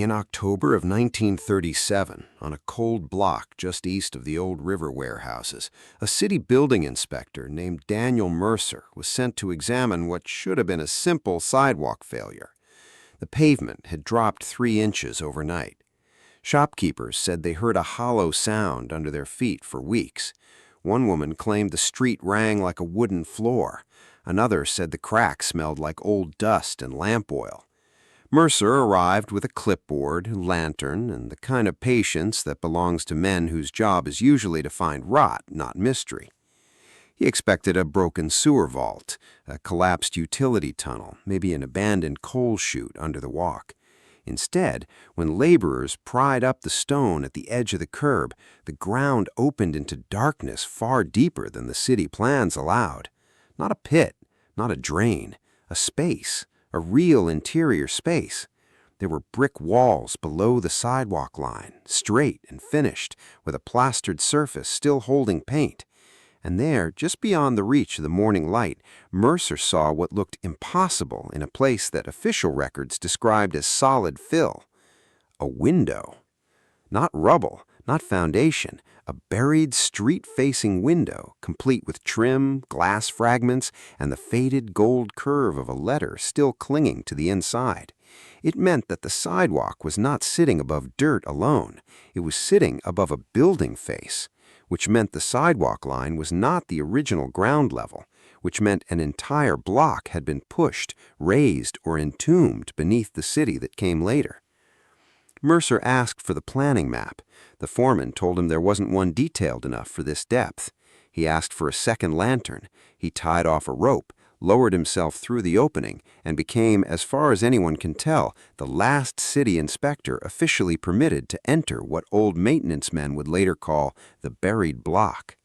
In October of 1937, on a cold block just east of the old river warehouses, a city building inspector named Daniel Mercer was sent to examine what should have been a simple sidewalk failure. The pavement had dropped 3 inches overnight. Shopkeepers said they heard a hollow sound under their feet for weeks. One woman claimed the street rang like a wooden floor. Another said the cracks smelled like old dust and lamp oil. Mercer arrived with a clipboard, lantern, and the kind of patience that belongs to men whose job is usually to find rot, not mystery. He expected a broken sewer vault, a collapsed utility tunnel, maybe an abandoned coal chute under the walk. Instead, when laborers pried up the stone at the edge of the curb, the ground opened into darkness far deeper than the city plans allowed. Not a pit, not a drain, a space. A real interior space. There were brick walls below the sidewalk line, straight and finished, with a plastered surface still holding paint. And there, just beyond the reach of the morning light, Mercer saw what looked impossible in a place that official records described as solid fill. A window. Not rubble, not foundation, a buried street-facing window, complete with trim, glass fragments, and the faded gold curve of a letter still clinging to the inside. It meant that the sidewalk was not sitting above dirt alone. It was sitting above a building face, which meant the sidewalk line was not the original ground level, which meant an entire block had been pushed, raised, or entombed beneath the city that came later. Mercer asked for the planning map. The foreman told him there wasn't one detailed enough for this depth. He asked for a second lantern. He tied off a rope, lowered himself through the opening, and became, as far as anyone can tell, the last city inspector officially permitted to enter what old maintenance men would later call the buried block.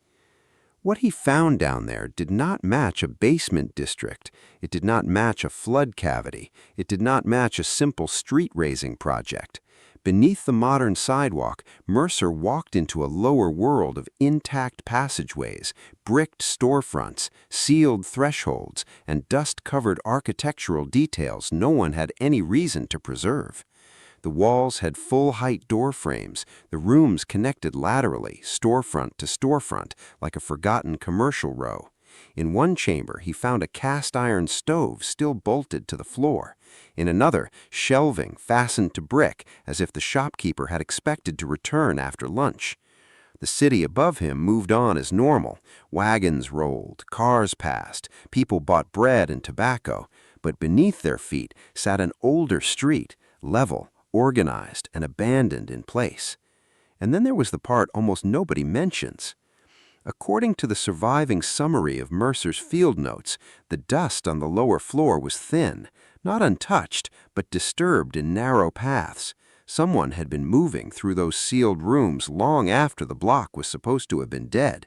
What he found down there did not match a basement district. It did not match a flood cavity. It did not match a simple street raising project. Beneath the modern sidewalk, Mercer walked into a lower world of intact passageways, bricked storefronts, sealed thresholds, and dust-covered architectural details no one had any reason to preserve. The walls had full-height door frames, the rooms connected laterally, storefront to storefront, like a forgotten commercial row. In one chamber, he found a cast-iron stove still bolted to the floor. In another, shelving fastened to brick, as if the shopkeeper had expected to return after lunch. The city above him moved on as normal. Wagons rolled, cars passed, people bought bread and tobacco. But beneath their feet sat an older street, level, organized, and abandoned in place. And then there was the part almost nobody mentions. According to the surviving summary of Mercer's field notes, the dust on the lower floor was thin, not untouched, but disturbed in narrow paths. Someone had been moving through those sealed rooms long after the block was supposed to have been dead.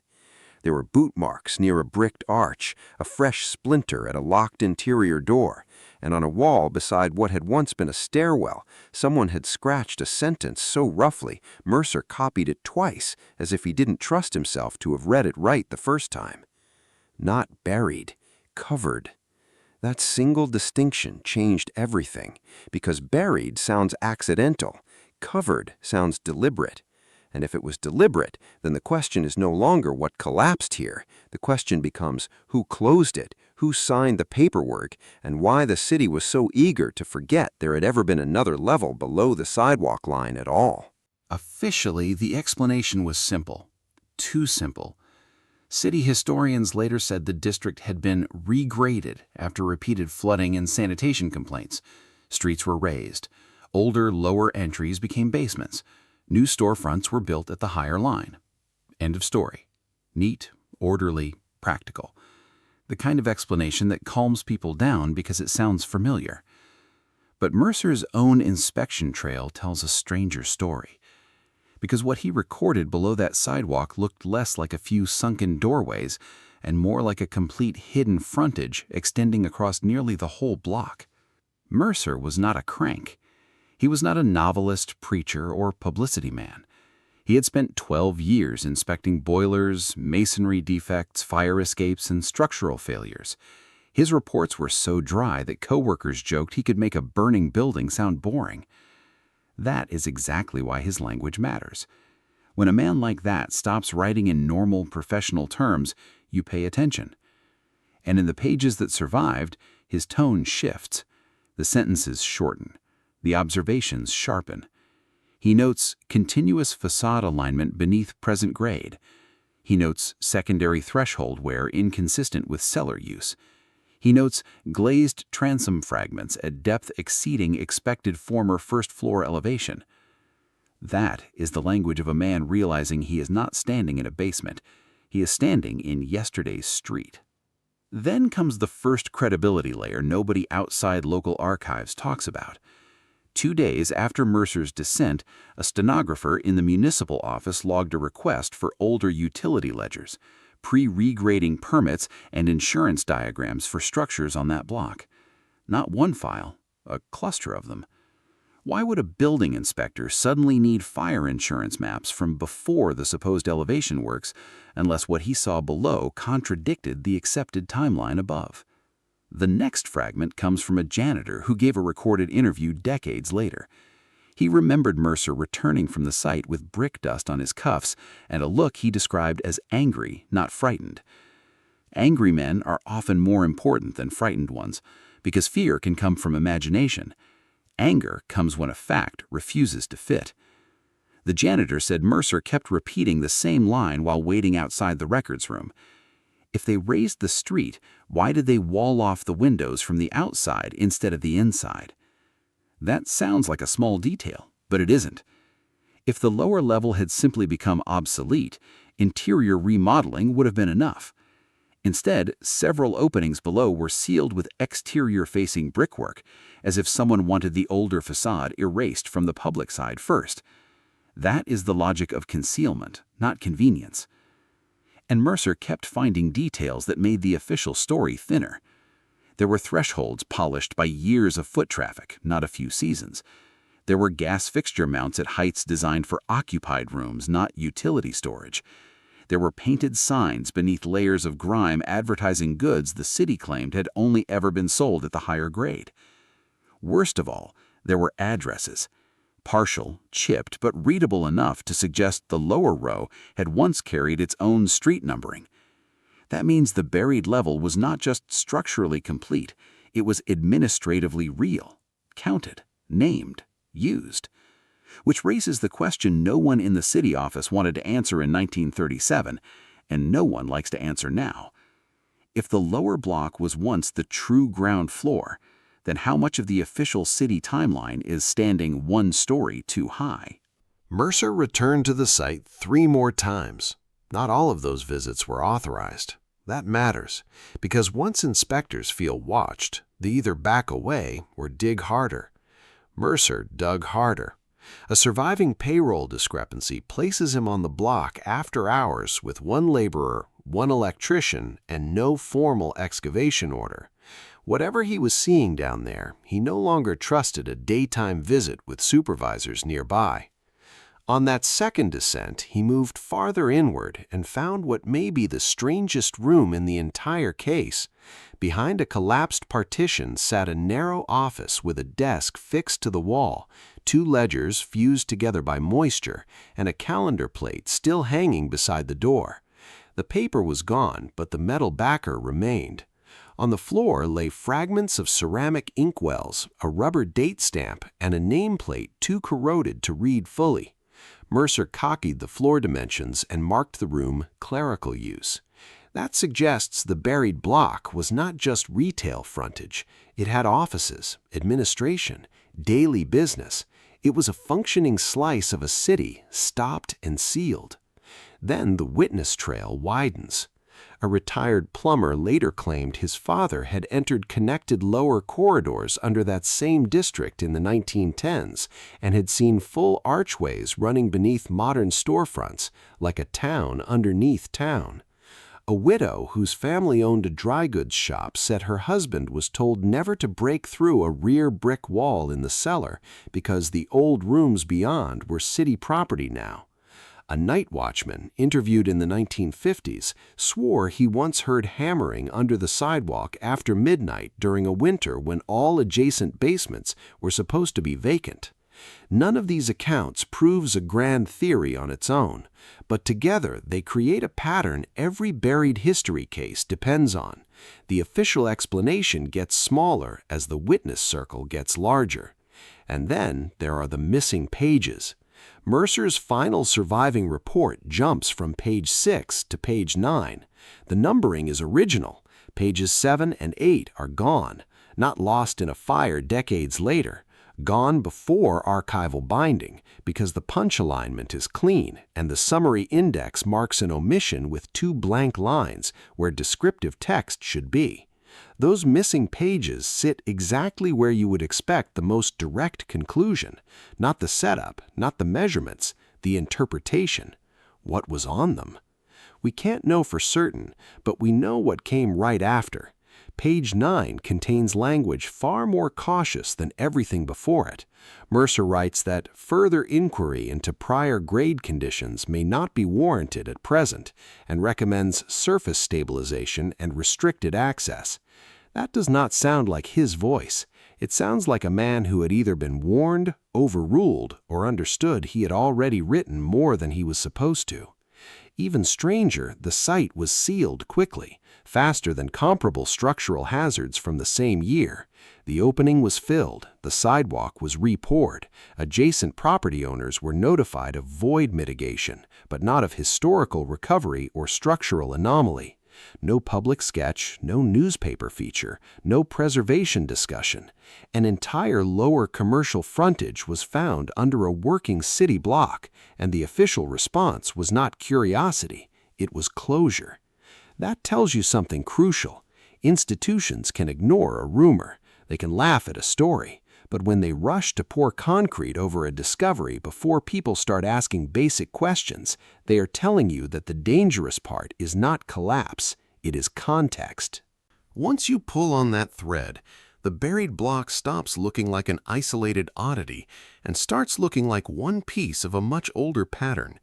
There were boot marks near a bricked arch, a fresh splinter at a locked interior door, and on a wall beside what had once been a stairwell, someone had scratched a sentence so roughly Mercer copied it twice, as if he didn't trust himself to have read it right the first time. Not buried, covered. That single distinction changed everything, because buried sounds accidental, covered sounds deliberate. And if it was deliberate, then the question is no longer what collapsed here. The question becomes who closed it, who signed the paperwork, and why the city was so eager to forget there had ever been another level below the sidewalk line at all. Officially, the explanation was simple. Too simple. City historians later said the district had been regraded after repeated flooding and sanitation complaints. Streets were raised. Older, lower entries became basements. New storefronts were built at the higher line. End of story. Neat, orderly, practical. The kind of explanation that calms people down because it sounds familiar. But Mercer's own inspection trail tells a stranger story. Because what he recorded below that sidewalk looked less like a few sunken doorways and more like a complete hidden frontage extending across nearly the whole block. Mercer was not a crank. He was not a novelist, preacher, or publicity man. He had spent 12 years inspecting boilers, masonry defects, fire escapes, and structural failures. His reports were so dry that coworkers joked he could make a burning building sound boring. That is exactly why his language matters. When a man like that stops writing in normal professional terms, you pay attention. And in the pages that survived, his tone shifts. The sentences shorten. The observations sharpen. He notes continuous facade alignment beneath present grade. He notes secondary threshold wear inconsistent with cellar use. He notes glazed transom fragments at depth exceeding expected former first-floor elevation. That is the language of a man realizing he is not standing in a basement. He is standing in yesterday's street. Then comes the first credibility layer nobody outside local archives talks about. 2 days after Mercer's descent, a stenographer in the municipal office logged a request for older utility ledgers, pre-regrading permits, and insurance diagrams for structures on that block. Not one file, a cluster of them. Why would a building inspector suddenly need fire insurance maps from before the supposed elevation works unless what he saw below contradicted the accepted timeline above? The next fragment comes from a janitor who gave a recorded interview decades later. He remembered Mercer returning from the site with brick dust on his cuffs and a look he described as angry, not frightened. Angry men are often more important than frightened ones, because fear can come from imagination. Anger comes when a fact refuses to fit. The janitor said Mercer kept repeating the same line while waiting outside the records room. If they raised the street, why did they wall off the windows from the outside instead of the inside? That sounds like a small detail, but it isn't. If the lower level had simply become obsolete, interior remodeling would have been enough. Instead, several openings below were sealed with exterior-facing brickwork, as if someone wanted the older facade erased from the public side first. That is the logic of concealment, not convenience. And Mercer kept finding details that made the official story thinner. There were thresholds polished by years of foot traffic, not a few seasons. There were gas fixture mounts at heights designed for occupied rooms, not utility storage. There were painted signs beneath layers of grime advertising goods the city claimed had only ever been sold at the higher grade. Worst of all, there were addresses. Partial, chipped, but readable enough to suggest the lower row had once carried its own street numbering. That means the buried level was not just structurally complete, it was administratively real, counted, named, used. Which raises the question no one in the city office wanted to answer in 1937, and no one likes to answer now. If the lower block was once the true ground floor, then how much of the official city timeline is standing one story too high? Mercer returned to the site 3 more times. Not all of those visits were authorized. That matters, because once inspectors feel watched, they either back away or dig harder. Mercer dug harder. A surviving payroll discrepancy places him on the block after hours with 1 laborer, 1 electrician, and no formal excavation order. Whatever he was seeing down there, he no longer trusted a daytime visit with supervisors nearby. On that second descent, he moved farther inward and found what may be the strangest room in the entire case. Behind a collapsed partition sat a narrow office with a desk fixed to the wall, 2 ledgers fused together by moisture, and a calendar plate still hanging beside the door. The paper was gone, but the metal backer remained. On the floor lay fragments of ceramic inkwells, a rubber date stamp, and a nameplate too corroded to read fully. Mercer copied the floor dimensions and marked the room clerical use. That suggests the buried block was not just retail frontage. It had offices, administration, daily business. It was a functioning slice of a city, stopped and sealed. Then the witness trail widens. A retired plumber later claimed his father had entered connected lower corridors under that same district in the 1910s and had seen full archways running beneath modern storefronts, like a town underneath town. A widow whose family owned a dry goods shop said her husband was told never to break through a rear brick wall in the cellar because the old rooms beyond were city property now. A night watchman, interviewed in the 1950s, swore he once heard hammering under the sidewalk after midnight during a winter when all adjacent basements were supposed to be vacant. None of these accounts proves a grand theory on its own, but together they create a pattern every buried history case depends on. The official explanation gets smaller as the witness circle gets larger. And then there are the missing pages. Mercer's final surviving report jumps from page 6 to page 9. The numbering is original. Pages 7 and 8 are gone, not lost in a fire decades later, gone before archival binding, because the punch alignment is clean and the summary index marks an omission with 2 blank lines where descriptive text should be. Those missing pages sit exactly where you would expect the most direct conclusion, not the setup, not the measurements, the interpretation. What was on them? We can't know for certain, but we know what came right after. Page 9 contains language far more cautious than everything before it. Mercer writes that further inquiry into prior grade conditions may not be warranted at present, and recommends surface stabilization and restricted access. That does not sound like his voice. It sounds like a man who had either been warned, overruled, or understood he had already written more than he was supposed to. Even stranger, the site was sealed quickly, faster than comparable structural hazards from the same year. The opening was filled, the sidewalk was re-poured, adjacent property owners were notified of void mitigation, but not of historical recovery or structural anomaly. No public sketch, no newspaper feature, no preservation discussion. An entire lower commercial frontage was found under a working city block, and the official response was not curiosity, it was closure. That tells you something crucial. Institutions can ignore a rumor, they can laugh at a story, but when they rush to pour concrete over a discovery before people start asking basic questions, they are telling you that the dangerous part is not collapse, it is context. Once you pull on that thread, the buried block stops looking like an isolated oddity and starts looking like one piece of a much older pattern.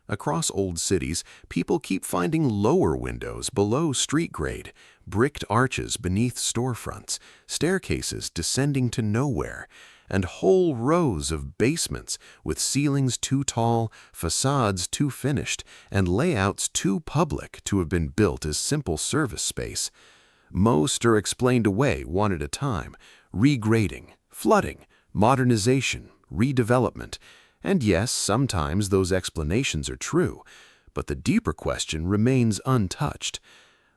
Across old cities, people keep finding lower windows below street grade, bricked arches beneath storefronts, staircases descending to nowhere, and whole rows of basements with ceilings too tall, facades too finished, and layouts too public to have been built as simple service space. Most are explained away one at a time: regrading, flooding, modernization, redevelopment. And yes, sometimes those explanations are true, but the deeper question remains untouched.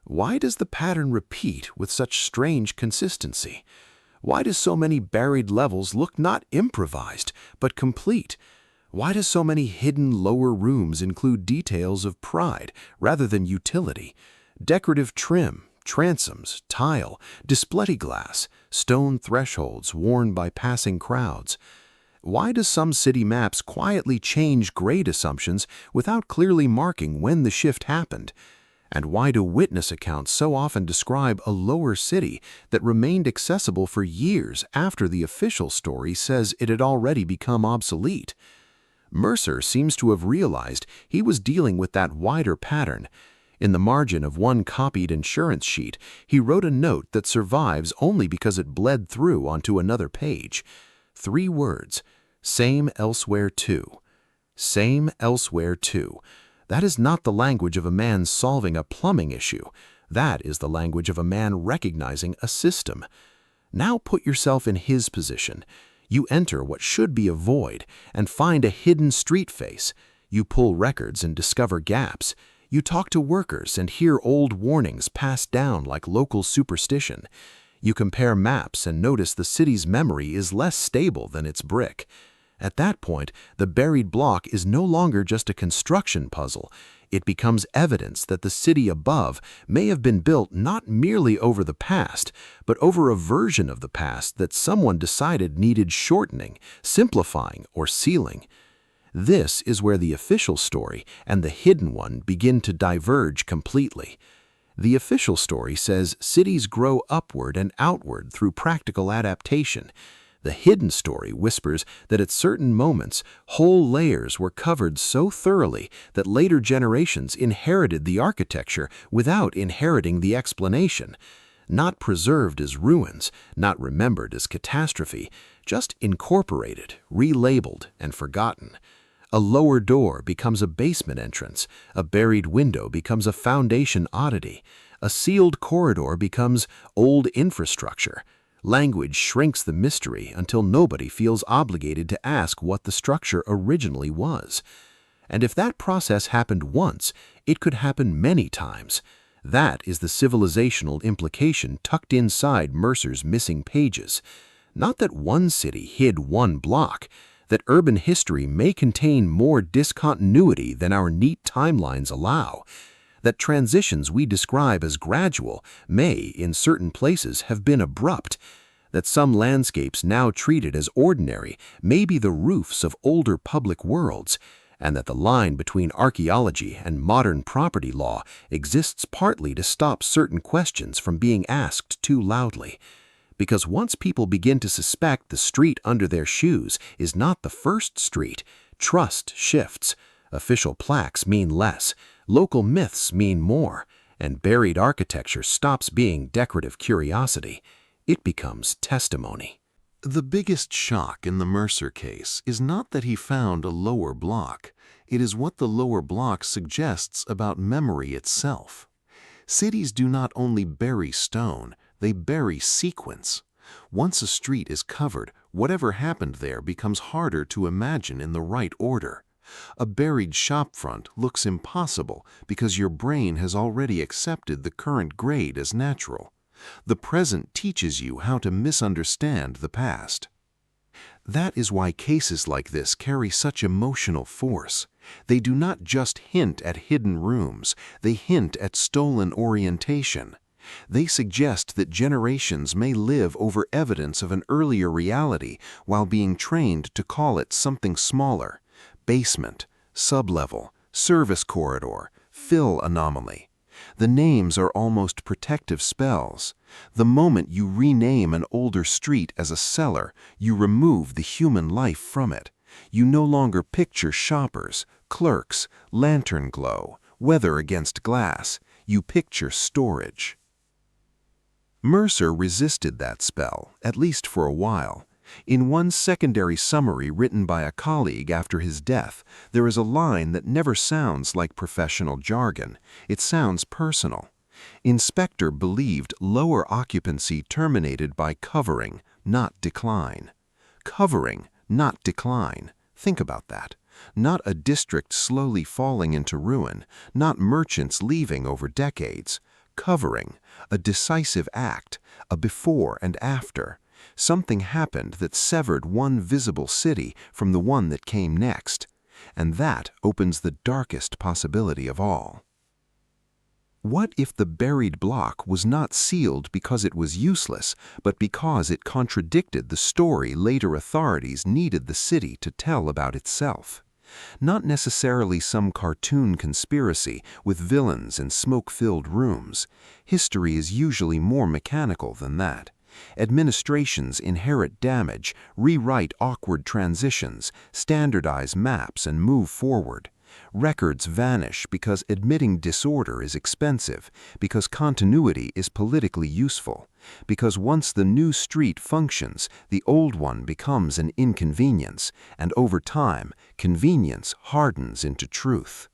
Why does the pattern repeat with such strange consistency? Why do so many buried levels look not improvised, but complete? Why do so many hidden lower rooms include details of pride rather than utility? Decorative trim, transoms, tile, display-glass, stone thresholds worn by passing crowds. Why do some city maps quietly change grade assumptions without clearly marking when the shift happened? And why do witness accounts so often describe a lower city that remained accessible for years after the official story says it had already become obsolete? Mercer seems to have realized he was dealing with that wider pattern. In the margin of one copied insurance sheet, he wrote a note that survives only because it bled through onto another page. 3 words: same elsewhere too. Same elsewhere too. That is not the language of a man solving a plumbing issue. That is the language of a man recognizing a system. Now put yourself in his position. You enter what should be a void and find a hidden street face. You pull records and discover gaps. You talk to workers and hear old warnings passed down like local superstition. You compare maps and notice the city's memory is less stable than its brick. At that point, the buried block is no longer just a construction puzzle. It becomes evidence that the city above may have been built not merely over the past, but over a version of the past that someone decided needed shortening, simplifying, or sealing. This is where the official story and the hidden one begin to diverge completely. The official story says cities grow upward and outward through practical adaptation. The hidden story whispers that at certain moments, whole layers were covered so thoroughly that later generations inherited the architecture without inheriting the explanation. not preserved as ruins, not remembered as catastrophe, just incorporated, relabeled, and forgotten. A lower door becomes a basement entrance, a buried window becomes a foundation oddity, a sealed corridor becomes old infrastructure. Language shrinks the mystery until nobody feels obligated to ask what the structure originally was. And if that process happened once, it could happen many times. That is the civilizational implication tucked inside Mercer's missing pages. Not that one city hid one block, that urban history may contain more discontinuity than our neat timelines allow, that transitions we describe as gradual may, in certain places, have been abrupt, that some landscapes now treated as ordinary may be the roofs of older public worlds, and that the line between archaeology and modern property law exists partly to stop certain questions from being asked too loudly. Because once people begin to suspect the street under their shoes is not the first street, trust shifts. Official plaques mean less, local myths mean more, and buried architecture stops being decorative curiosity. It becomes testimony. The biggest shock in the Mercer case is not that he found a lower block. It is what the lower block suggests about memory itself. Cities do not only bury stone, they bury sequence. Once a street is covered, whatever happened there becomes harder to imagine in the right order. A buried shopfront looks impossible because your brain has already accepted the current grade as natural. The present teaches you how to misunderstand the past. That is why cases like this carry such emotional force. They do not just hint at hidden rooms, they hint at stolen orientation. They suggest that generations may live over evidence of an earlier reality while being trained to call it something smaller: basement, sublevel, service corridor, fill anomaly. The names are almost protective spells. The moment you rename an older street as a cellar, you remove the human life from it. You no longer picture shoppers, clerks, lantern glow, weather against glass. You picture storage. Mercer resisted that spell, at least for a while. In one secondary summary written by a colleague after his death, there is a line that never sounds like professional jargon. It sounds personal. Inspector believed lower occupancy terminated by covering, not decline. Covering, not decline. Think about that. Not a district slowly falling into ruin, not merchants leaving over decades. Covering, a decisive act, a before and after. Something happened that severed one visible city from the one that came next, and that opens the darkest possibility of all. What if the buried block was not sealed because it was useless, but because it contradicted the story later authorities needed the city to tell about itself? Not necessarily some cartoon conspiracy with villains and smoke-filled rooms. History is usually more mechanical than that. Administrations inherit damage, rewrite awkward transitions, standardize maps, and move forward. Records vanish because admitting disorder is expensive, because continuity is politically useful, because once the new street functions, the old one becomes an inconvenience, and over time, convenience hardens into truth.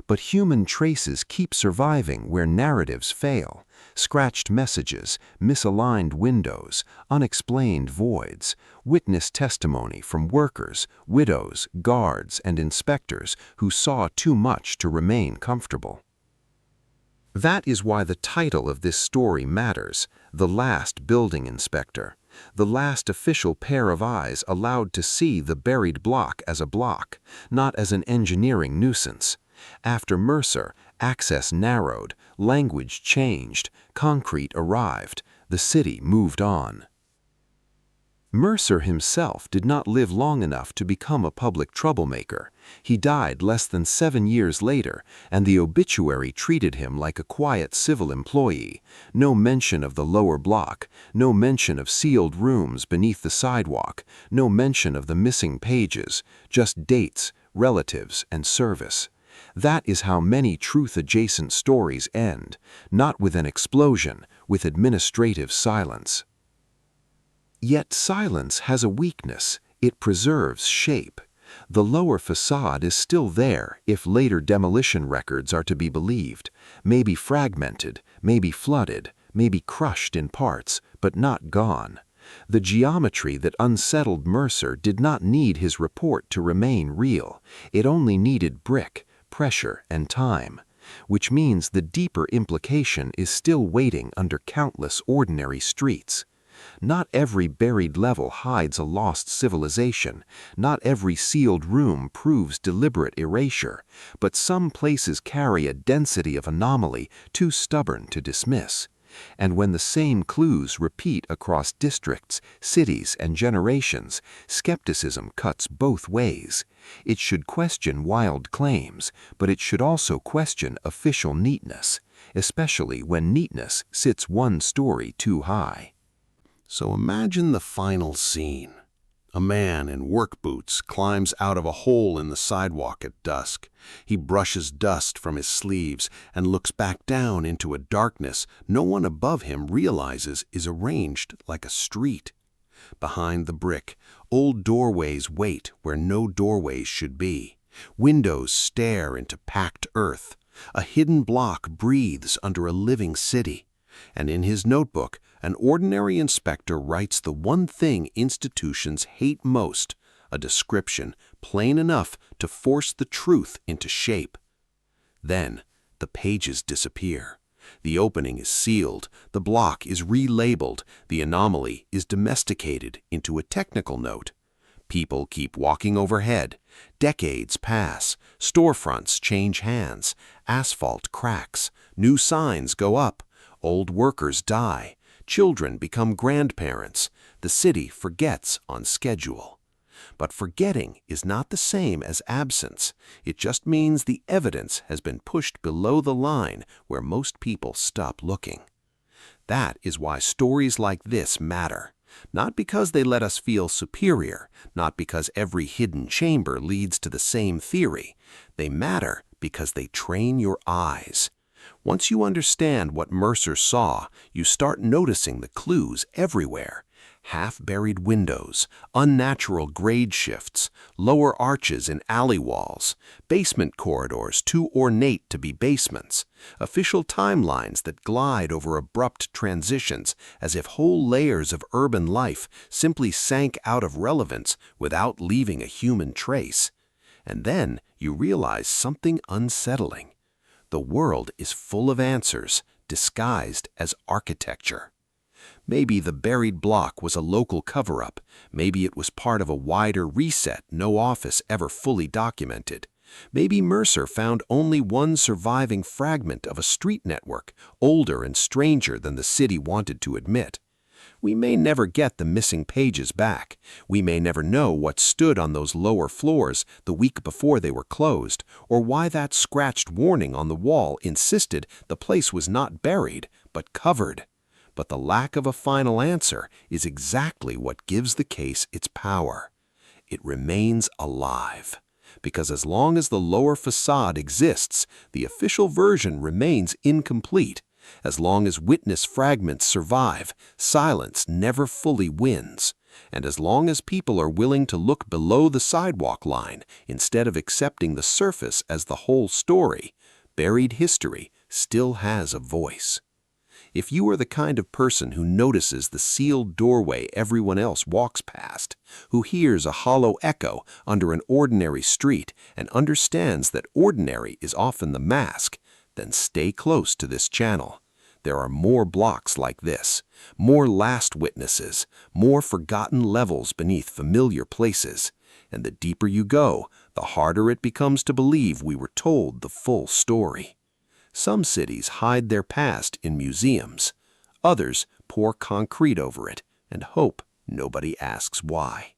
But human traces keep surviving where narratives fail. Scratched messages, misaligned windows, unexplained voids, witness testimony from workers, widows, guards, and inspectors who saw too much to remain comfortable. That is why the title of this story matters: The Last Building Inspector. The last official pair of eyes allowed to see the buried block as a block, not as an engineering nuisance. After Mercer, access narrowed, language changed, concrete arrived, the city moved on. Mercer himself did not live long enough to become a public troublemaker. He died less than 7 years later, and the obituary treated him like a quiet civil employee. No mention of the lower block, no mention of sealed rooms beneath the sidewalk, no mention of the missing pages, just dates, relatives, and service. That is how many truth-adjacent stories end, not with an explosion, with administrative silence. Yet silence has a weakness. It preserves shape. The lower facade is still there if later demolition records are to be believed, maybe fragmented, maybe flooded, maybe crushed in parts, but not gone. The geometry that unsettled Mercer did not need his report to remain real. It only needed brick, pressure, and time, which means the deeper implication is still waiting under countless ordinary streets. Not every buried level hides a lost civilization. Not every sealed room proves deliberate erasure, but some places carry a density of anomaly too stubborn to dismiss. And when the same clues repeat across districts, cities, and generations, skepticism cuts both ways. It should question wild claims, but it should also question official neatness, especially when neatness sits one story too high. So imagine the final scene. A man in work boots climbs out of a hole in the sidewalk at dusk. He brushes dust from his sleeves and looks back down into a darkness no one above him realizes is arranged like a street. Behind the brick, old doorways wait where no doorways should be. Windows stare into packed earth. A hidden block breathes under a living city. And in his notebook, an ordinary inspector writes the one thing institutions hate most, a description plain enough to force the truth into shape. Then, the pages disappear. The opening is sealed, the block is relabeled, the anomaly is domesticated into a technical note. People keep walking overhead. Decades pass, storefronts change hands, asphalt cracks, new signs go up, old workers die. Children become grandparents. The city forgets on schedule. But forgetting is not the same as absence. It just means the evidence has been pushed below the line where most people stop looking. That is why stories like this matter. Not because they let us feel superior, not because every hidden chamber leads to the same theory. They matter because they train your eyes. Once you understand what Mercer saw, you start noticing the clues everywhere. Half-buried windows, unnatural grade shifts, lower arches in alley walls, basement corridors too ornate to be basements, official timelines that glide over abrupt transitions as if whole layers of urban life simply sank out of relevance without leaving a human trace. And then you realize something unsettling. The world is full of answers, disguised as architecture. Maybe the buried block was a local cover-up. Maybe it was part of a wider reset no office ever fully documented. Maybe Mercer found only one surviving fragment of a street network, older and stranger than the city wanted to admit. We may never get the missing pages back. We may never know what stood on those lower floors the week before they were closed, or why that scratched warning on the wall insisted the place was not buried, but covered. But the lack of a final answer is exactly what gives the case its power. It remains alive. Because as long as the lower facade exists, the official version remains incomplete. As long as witness fragments survive, silence never fully wins. And as long as people are willing to look below the sidewalk line instead of accepting the surface as the whole story, buried history still has a voice. If you are the kind of person who notices the sealed doorway everyone else walks past, who hears a hollow echo under an ordinary street and understands that ordinary is often the mask, then stay close to this channel. There are more blocks like this, more last witnesses, more forgotten levels beneath familiar places. And the deeper you go, the harder it becomes to believe we were told the full story. Some cities hide their past in museums. Others pour concrete over it and hope nobody asks why.